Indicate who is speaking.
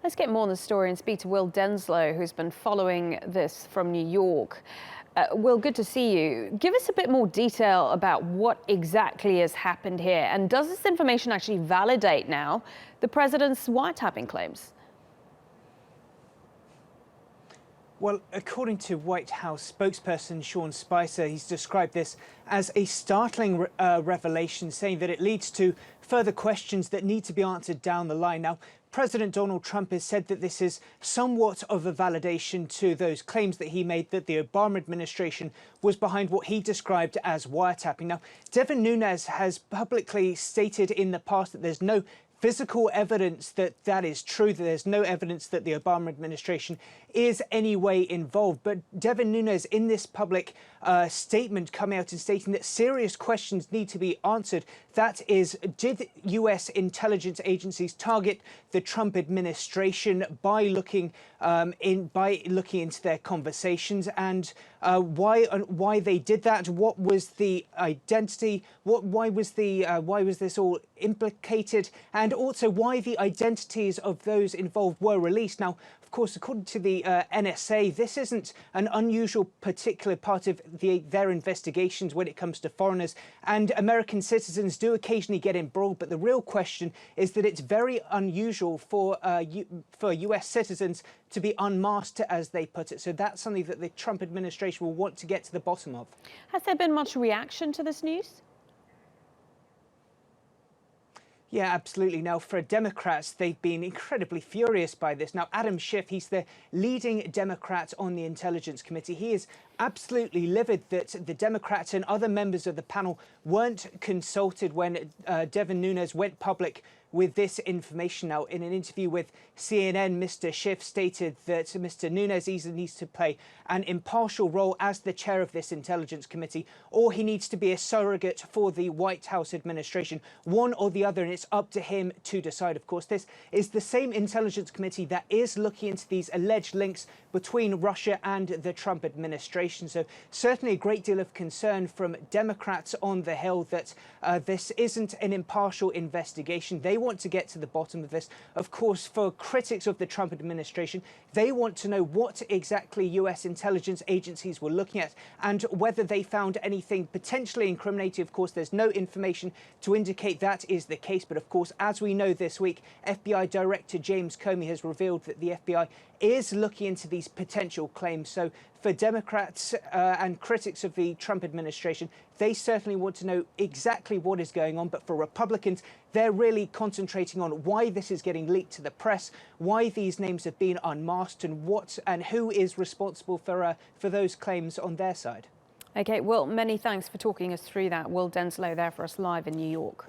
Speaker 1: Let's get more on the story and speak to Will Denslow, who's been following this from New York. Will, good to see you. Give us a bit more detail about what exactly has happened here. And does this information actually validate now the president's wiretapping claims?
Speaker 2: Well, according to White House spokesperson Sean Spicer, he's described this as a startling revelation, saying that it leads to further questions that need to be answered down the line. Now, President Donald Trump has said that this is somewhat of a validation to those claims that he made that the Obama administration was behind what he described as wiretapping. Now, Devin Nunes has publicly stated in the past that there's no physical evidence that that is true, that there's no evidence that the Obama administration is any way involved. But Devin Nunes, in this public statement, coming out and stating that serious questions need to be answered. That is, did US intelligence agencies target the Trump administration by looking into their conversations, and why they did that? What was the identity? Why was this all implicated? And also why the identities of those involved were released. Now, of course, according to the NSA, this isn't an unusual particular part of their investigations when it comes to foreigners, and American citizens do occasionally get embroiled. But the real question is that it's very unusual for US citizens to be unmasked, as they put it. So that's something that the Trump administration will want to get to the bottom of.
Speaker 1: Has there been much reaction to this news?
Speaker 2: Yeah, absolutely. Now, for Democrats, they've been incredibly furious by this. Now, Adam Schiff, he's the leading Democrat on the Intelligence Committee. He is absolutely livid that the Democrats and other members of the panel weren't consulted when Devin Nunes went public with this information. Now, in an interview with CNN, Mr. Schiff stated that Mr. Nunes either needs to play an impartial role as the chair of this Intelligence Committee, or he needs to be a surrogate for the White House administration, one or the other, and it's up to him to decide. Of course, this is the same Intelligence Committee that is looking into these alleged links between Russia and the Trump administration. So certainly a great deal of concern from Democrats on the Hill that this isn't an impartial investigation. They want to get to the bottom of this. Of course, for critics of the Trump administration, they want to know what exactly US intelligence agencies were looking at and whether they found anything potentially incriminating. Of course, there's no information to indicate that is the case. But of course, as we know this week, FBI Director James Comey has revealed that the FBI is looking into these potential claims. So for Democrats and critics of the Trump administration, they certainly want to know exactly what is going on. But for Republicans, they're really concentrating on why this is getting leaked to the press, why these names have been unmasked, and who is responsible for those claims on their side.
Speaker 1: OK, Will, many thanks for talking us through that. Will Denslow there for us live in New York.